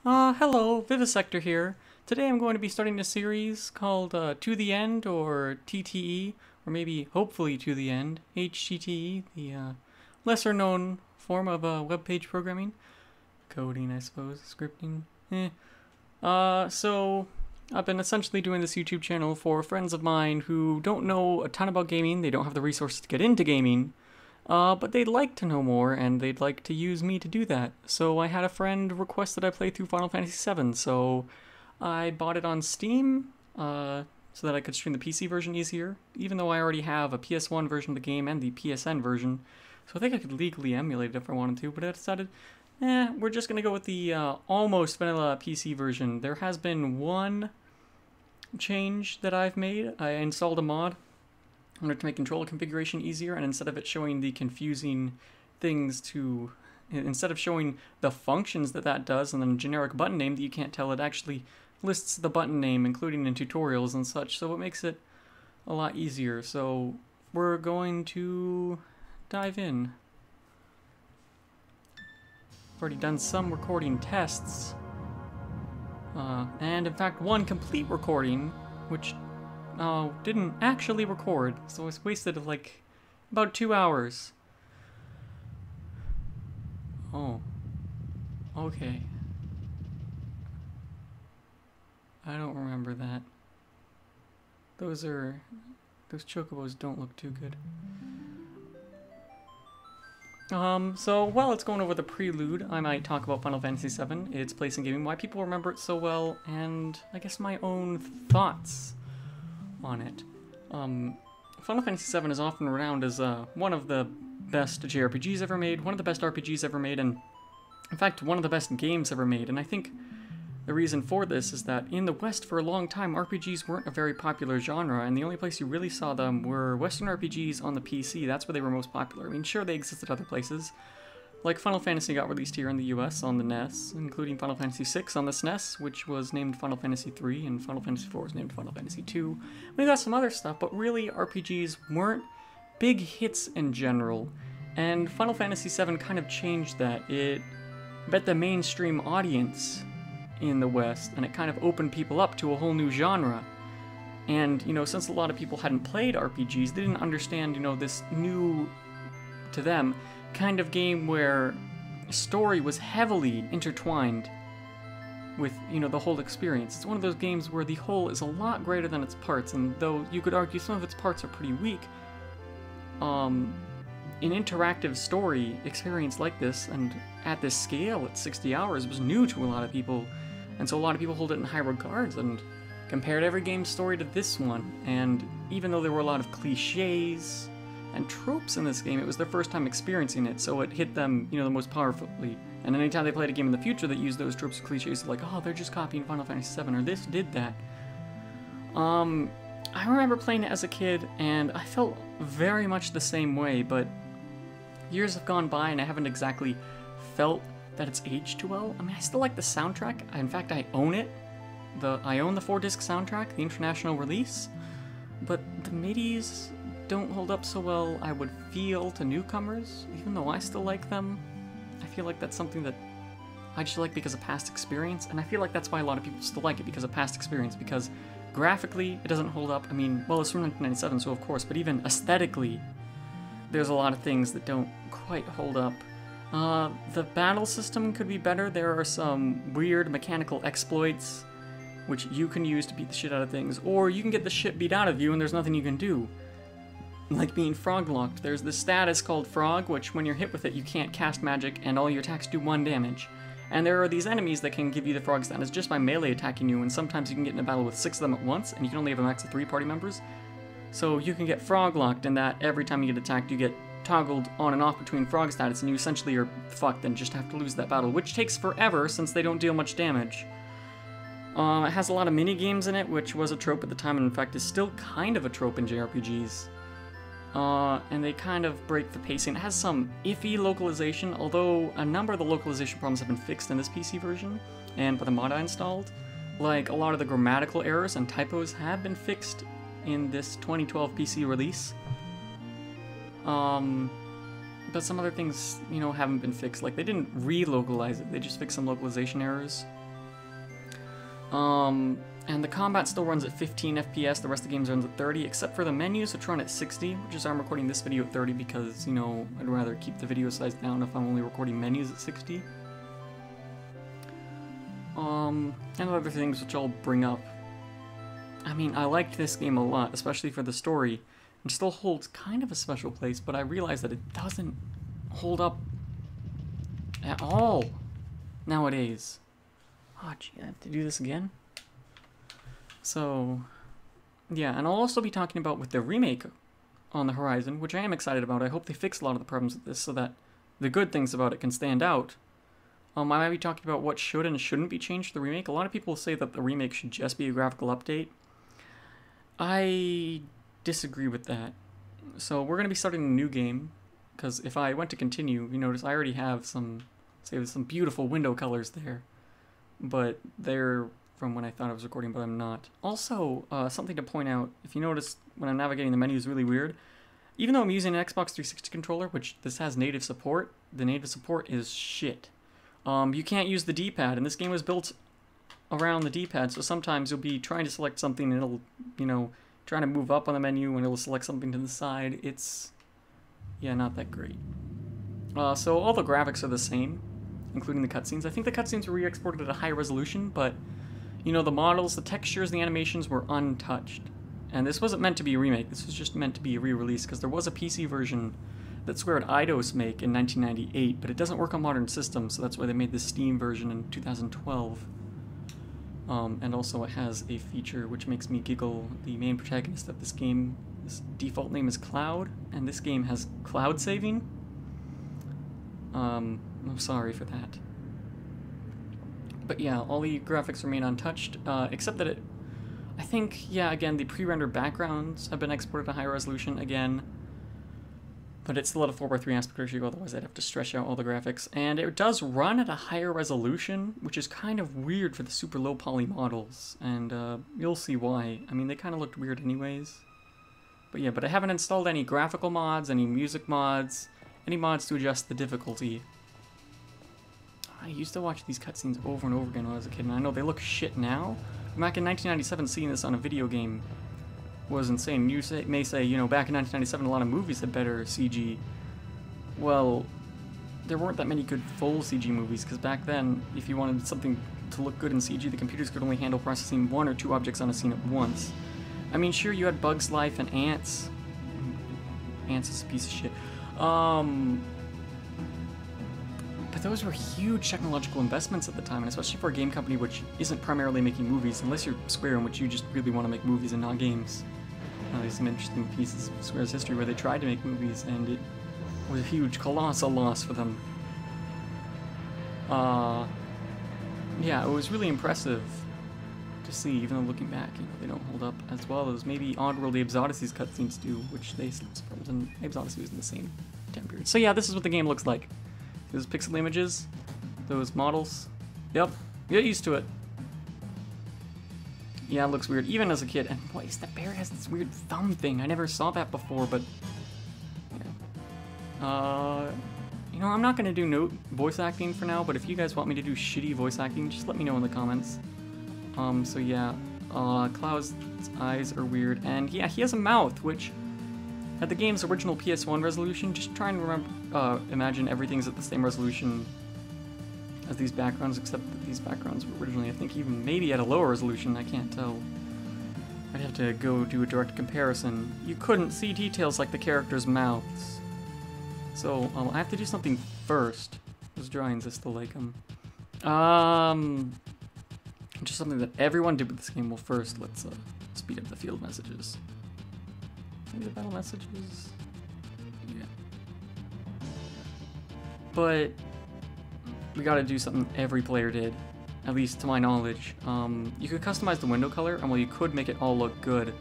Hello, Vivisector here. Today I'm going to be starting a series called To the End, or TTE, or maybe hopefully To the End, HTTE, the lesser known form of web page programming. Coding, I suppose, scripting. So I've been essentially doing this YouTube channel for friends of mine who don't know a ton about gaming, they don't have the resources to get into gaming, but they'd like to know more, and they'd like to use me to do that. So I had a friend request that I play through Final Fantasy VII, so I bought it on Steam, so that I could stream the PC version easier, even though I already have a PS1 version of the game and the PSN version. So I think I could legally emulate it if I wanted to, but I decided, we're just gonna go with the almost vanilla PC version. There has been one change that I've made. I installed a mod in order to make controller configuration easier, and instead of it showing the confusing things to, instead of showing the functions that does and then a generic button name that you can't tell, it actually lists the button name, including in tutorials and such, so it makes it a lot easier. So we're going to dive in. I've already done some recording tests, and in fact one complete recording, which didn't actually record, so it's wasted like about 2 hours. Oh, okay. I don't remember that. Those chocobos don't look too good. So while it's going over the prelude, I might talk about Final Fantasy VII, its place in gaming, why people remember it so well, and I guess my own thoughts on it. Final Fantasy VII is often renowned as one of the best JRPGs ever made, one of the best RPGs ever made, and in fact one of the best games ever made. And I think the reason for this is that in the West for a long time RPGs weren't a very popular genre, and the only place you really saw them were Western RPGs on the PC. That's where they were most popular. I mean, sure, they existed other places. Like Final Fantasy got released here in the US on the NES, including Final Fantasy VI on the SNES, which was named Final Fantasy III, and Final Fantasy IV was named Final Fantasy II. We got some other stuff, but really RPGs weren't big hits in general, and Final Fantasy VII kind of changed that. It bet the mainstream audience in the West, and it kind of opened people up to a whole new genre. And, you know, since a lot of people hadn't played RPGs, they didn't understand, you know, this new, to them, kind of game where story was heavily intertwined with, you know, the whole experience. It's one of those games where the whole is a lot greater than its parts, and though you could argue some of its parts are pretty weak, an interactive story experience like this, and at this scale, at 60 hours, was new to a lot of people, and so a lot of people hold it in high regards, and compared every game's story to this one. And even though there were a lot of cliches and tropes in this game, it was their first time experiencing it, so it hit them, you know, the most powerfully. And anytime they played a game in the future that used those tropes and cliches, like, oh, they're just copying Final Fantasy VII, or this did that. I remember playing it as a kid, and I felt very much the same way, but years have gone by, and I haven't exactly felt that it's aged too well. I mean, I still like the soundtrack. In fact, I own it. I own the 4-disc soundtrack, the international release, but the MIDIs don't hold up so well, I would feel, to newcomers, even though I still like them. I feel like that's something that I just like because of past experience, and I feel like that's why a lot of people still like it, because of past experience, because graphically, it doesn't hold up. I mean, well, it's from 1997, so of course, but even aesthetically, there's a lot of things that don't quite hold up. The battle system could be better. There are some weird mechanical exploits which you can use to beat the shit out of things, or you can get the shit beat out of you and there's nothing you can do. Like being frog-locked. There's this status called frog, which when you're hit with it, you can't cast magic, and all your attacks do 1 damage. And there are these enemies that can give you the frog status just by melee attacking you, and sometimes you can get in a battle with 6 of them at once, and you can only have a max of 3 party members. So you can get frog-locked in that every time you get attacked, you get toggled on and off between frog status, and you essentially are fucked and just have to lose that battle, which takes forever since they don't deal much damage. It has a lot of mini-games in it, which was a trope at the time, and in fact is still kind of a trope in JRPGs. And they kind of break the pacing. It has some iffy localization, although a number of the localization problems have been fixed in this PC version, and by the mod I installed. Like, a lot of the grammatical errors and typos have been fixed in this 2012 PC release. But some other things, you know, haven't been fixed. Like, they didn't re-localize it, they just fixed some localization errors. And the combat still runs at 15 FPS, the rest of the games runs at 30, except for the menus, which run at 60, which is why I'm recording this video at 30 because, you know, I'd rather keep the video size down if I'm only recording menus at 60. And other things which I'll bring up. I mean, I liked this game a lot, especially for the story, and still holds kind of a special place, but I realize that it doesn't hold up at all nowadays. Oh, gee, I have to do this again? So, yeah, and I'll also be talking about with the remake on the horizon, which I am excited about. I hope they fix a lot of the problems with this so that the good things about it can stand out. I might be talking about what should and shouldn't be changed to the remake. A lot of people say that the remake should just be a graphical update. I disagree with that. So we're going to be starting a new game, because if I went to continue, you notice I already have some beautiful window colors there. But they're from when I thought I was recording, but I'm not. Also, something to point out, if you notice when I'm navigating the menu is really weird, even though I'm using an Xbox 360 controller, which this has native support, the native support is shit. You can't use the D-pad, and this game was built around the D-pad, so sometimes you'll be trying to select something and it'll, you know, trying to move up on the menu and it'll select something to the side. It's, yeah, not that great. So all the graphics are the same, including the cutscenes. I think the cutscenes were re-exported at a high resolution, but, you know, the models, the textures, the animations were untouched. And this wasn't meant to be a remake, this was just meant to be a re-release, because there was a PC version that Squared Eidos make in 1998, but it doesn't work on modern systems, so that's why they made the Steam version in 2012. And also it has a feature which makes me giggle. The main protagonist of this game, his default name is Cloud, and this game has cloud saving. I'm sorry for that. But yeah, all the graphics remain untouched, except that I think, yeah, again, the pre-rendered backgrounds have been exported to high resolution again. But it's still at a 4:3 aspect ratio, otherwise I'd have to stretch out all the graphics. And it does run at a higher resolution, which is kind of weird for the super low poly models. And you'll see why. I mean, they kind of looked weird anyways. But yeah, but I haven't installed any graphical mods, any music mods, any mods to adjust the difficulty. I used to watch these cutscenes over and over again when I was a kid, and I know they look shit now. Back in 1997, seeing this on a video game was insane. You may say, you know, back in 1997, a lot of movies had better CG. Well, there weren't that many good full CG movies, because back then, if you wanted something to look good in CG, the computers could only handle processing 1 or 2 objects on a scene at once. I mean, sure, you had Bugs Life and Ants. Ants is a piece of shit. But those were huge technological investments at the time, and especially for a game company which isn't primarily making movies, unless you're Square, in which you just really want to make movies and not games. There's some interesting pieces of Square's history where they tried to make movies, and it was a huge, colossal loss for them. Yeah, it was really impressive to see, even though looking back, you know, they don't hold up as well as maybe Oddworld Abe's Odyssey's cutscenes do, which they filmed, and Abe's Odyssey was in the same time period. So yeah, this is what the game looks like. Those pixel images, those models. Yep, get used to it. Yeah, it looks weird, even as a kid. And what is that bear has this weird thumb thing? I never saw that before, but yeah. You know, I'm not gonna do voice acting for now, but if you guys want me to do shitty voice acting, just let me know in the comments. So yeah, Cloud's eyes are weird, and yeah, he has a mouth, which at the game's original PS1 resolution, just try and remember, imagine everything's at the same resolution as these backgrounds, except that these backgrounds were originally, I think, even maybe at a lower resolution, I can't tell. I'd have to go do a direct comparison. You couldn't see details like the characters' mouths. So, I have to do something first. Those drawings, I still like them. Just something that everyone did with this game. Well, first, let's speed up the field messages. Maybe the battle messages? Yeah. But we gotta do something every player did, at least to my knowledge. You could customize the window color, and well, you could make it all look good.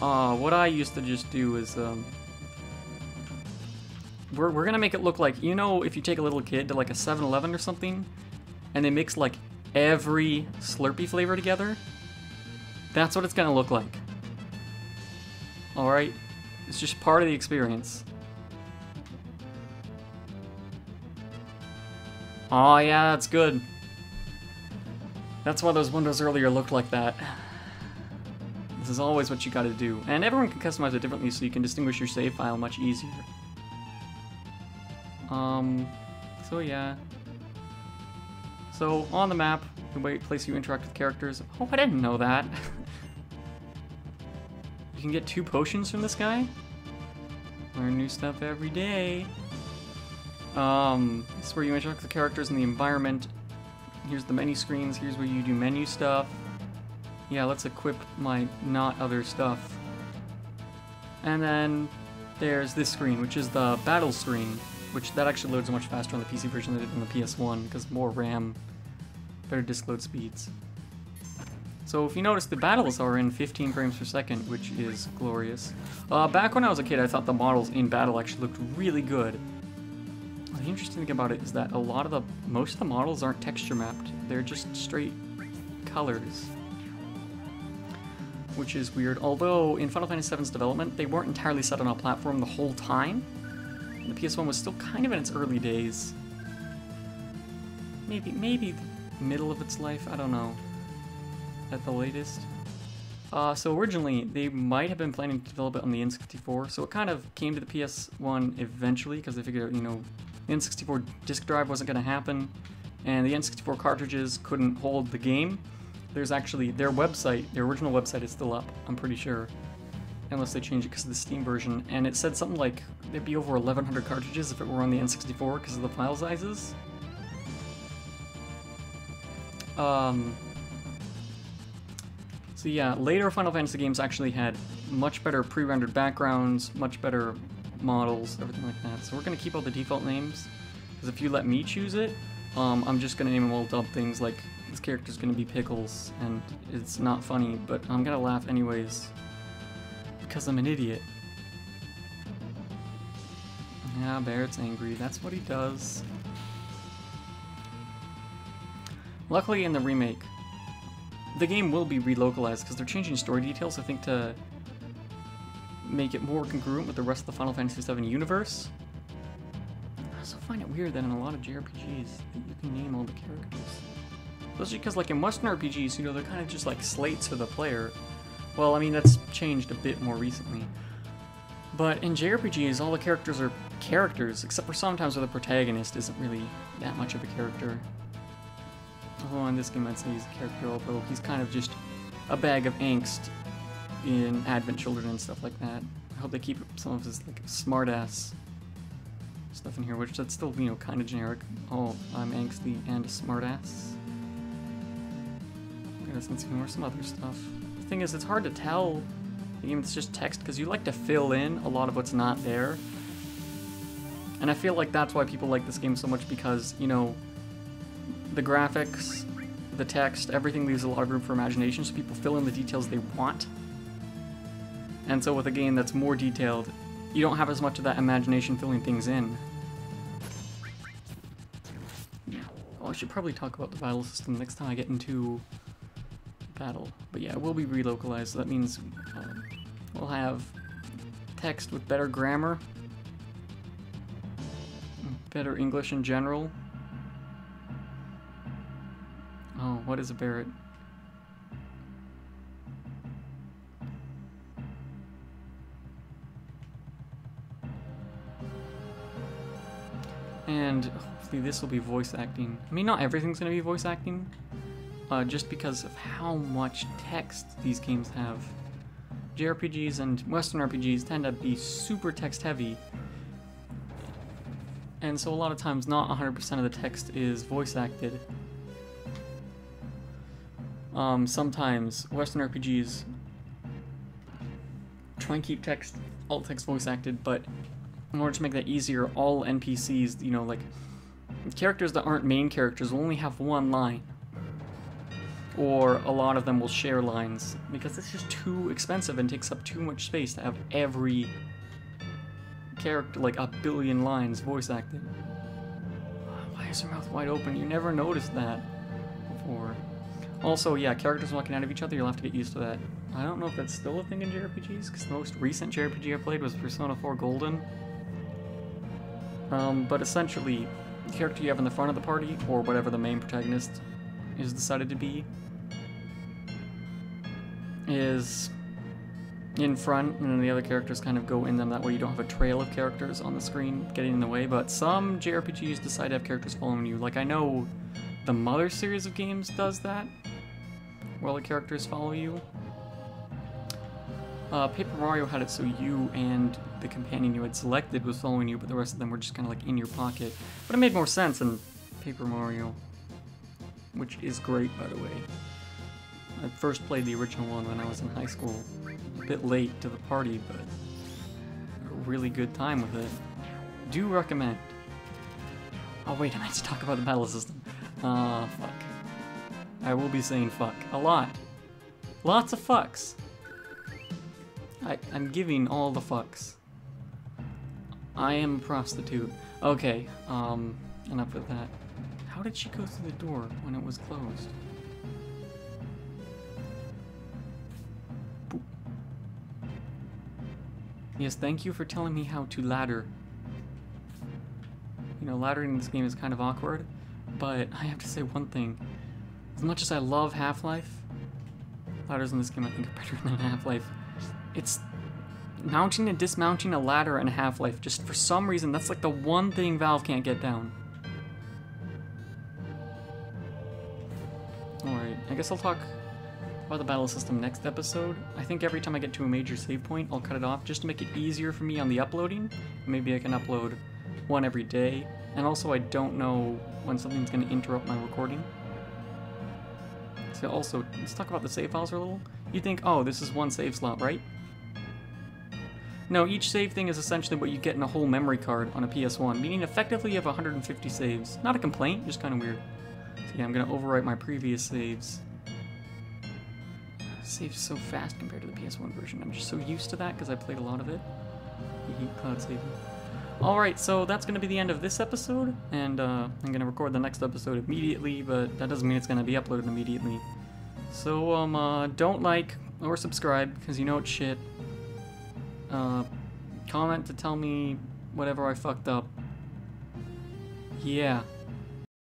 What I used to just do is, we're gonna make it look like, you know, if you take a little kid to like a 7-Eleven or something, and they mix like every Slurpee flavor together, that's what it's gonna look like. Alright? It's just part of the experience. Oh yeah, that's good. That's why those windows earlier looked like that. This is always what you gotta do. And everyone can customize it differently so you can distinguish your save file much easier. So yeah. So, on the map, the place you interact with characters. Oh, I didn't know that. You can get 2 potions from this guy? Learn new stuff every day. This is where you interact with the characters in the environment. Here's the menu screens, here's where you do menu stuff. Yeah, let's equip my not other stuff. And then there's this screen, which is the battle screen, which that actually loads much faster on the PC version than it did on the PS1, because more RAM, better disk load speeds. So if you notice, the battles are in 15 frames per second, which is glorious. Back when I was a kid, I thought the models in battle actually looked really good. The interesting thing about it is that most of the models aren't texture mapped. They're just straight colors, which is weird. Although in Final Fantasy VII's development, they weren't entirely set on a platform the whole time. The PS1 was still kind of in its early days. Maybe middle of its life, I don't know. At the latest. So originally, they might have been planning to develop it on the N64, so it kind of came to the PS1 eventually, because they figured, you know, the N64 disk drive wasn't going to happen, and the N64 cartridges couldn't hold the game. There's actually, their website, their original website is still up, I'm pretty sure. Unless they change it because of the Steam version, and it said something like there'd be over 1,100 cartridges if it were on the N64 because of the file sizes. So yeah, later Final Fantasy games actually had much better pre-rendered backgrounds, much better models, everything like that. So we're going to keep all the default names, because if you let me choose it, I'm just going to name them all dumb things like this character's going to be Pickles, and it's not funny, but I'm going to laugh anyways, because I'm an idiot. Yeah, Barrett's angry, that's what he does. Luckily in the remake, the game will be relocalized because they're changing story details, I think, to make it more congruent with the rest of the Final Fantasy VII universe. I also find it weird that in a lot of JRPGs that you can name all the characters. Especially because, like, in Western RPGs, you know, they're kind of just like slates for the player. Well, I mean, that's changed a bit more recently. But in JRPGs, all the characters are characters, except for sometimes where the protagonist isn't really that much of a character. Although in this game I'd say he's a character, although he's kind of just a bag of angst in Advent Children and stuff like that. I hope they keep some of his like smartass stuff in here, which that's still, you know, kind of generic. Oh, I'm angsty and a smartass. Let's see more some other stuff. The thing is, it's hard to tell even if it's just text because you like to fill in a lot of what's not there. And I feel like that's why people like this game so much, because, you know, the graphics, the text, everything leaves a lot of room for imagination, so people fill in the details they want. And so with a game that's more detailed, you don't have as much of that imagination filling things in. Oh, I should probably talk about the battle system next time I get into battle. But yeah, it will be relocalized, so that means we'll have text with better grammar, better English in general. Oh, what is a Barrett? And hopefully this will be voice acting. I mean, not everything's going to be voice acting, just because of how much text these games have. JRPGs and Western RPGs tend to be super text heavy, and so a lot of times not 100% of the text is voice acted. Sometimes Western RPGs try and keep all text voice acted, but in order to make that easier, all NPCs, you know, like, characters that aren't main characters will only have one line. Or a lot of them will share lines, because it's just too expensive and takes up too much space to have every character, like a billion lines, voice acted. Why is her mouth wide open? You never noticed that before. Also, yeah, characters walking out of each other, you'll have to get used to that. I don't know if that's still a thing in JRPGs, because the most recent JRPG I played was Persona 4 Golden. But essentially, the character you have in the front of the party, or whatever the main protagonist is decided to be is in front, and then the other characters kind of go in them. That way you don't have a trail of characters on the screen getting in the way. But some JRPGs decide to have characters following you. Like, I know the Mother series of games does that, where all the characters follow you. Paper Mario had it so you and the companion you had selected was following you, but the rest of them were just kind of like in your pocket. But it made more sense in Paper Mario, which is great, by the way. I first played the original one when I was in high school. A bit late to the party, but a really good time with it. Do recommend. Oh wait, I meant to talk about the battle system. Fuck. I will be saying fuck. A lot. Lots of fucks. I'm giving all the fucks. I am a prostitute. Okay, enough of that. How did she go through the door when it was closed? Boop. Yes, thank you for telling me how to ladder. You know, laddering in this game is kind of awkward, but I have to say one thing. As much as I love Half-Life, ladders in this game I think are better than Half-Life. It's mounting and dismounting a ladder in Half-Life. Just for some reason, that's like the one thing Valve can't get down. Alright, I guess I'll talk about the battle system next episode. I think every time I get to a major save point, I'll cut it off just to make it easier for me on the uploading. Maybe I can upload one every day. And also, I don't know when something's going to interrupt my recording. So also, let's talk about the save files for a little. You think, oh, this is one save slot, right? No, each save thing is essentially what you get in a whole memory card on a PS1, meaning effectively you have 150 saves. Not a complaint, just kind of weird. So yeah, I'm going to overwrite my previous saves. Saves so fast compared to the PS1 version. I'm just so used to that because I played a lot of it. Cloud saving. Alright, so that's going to be the end of this episode, and I'm going to record the next episode immediately, but that doesn't mean it's going to be uploaded immediately. So, don't like or subscribe, because you know it's shit. Comment to tell me whatever I fucked up. Yeah.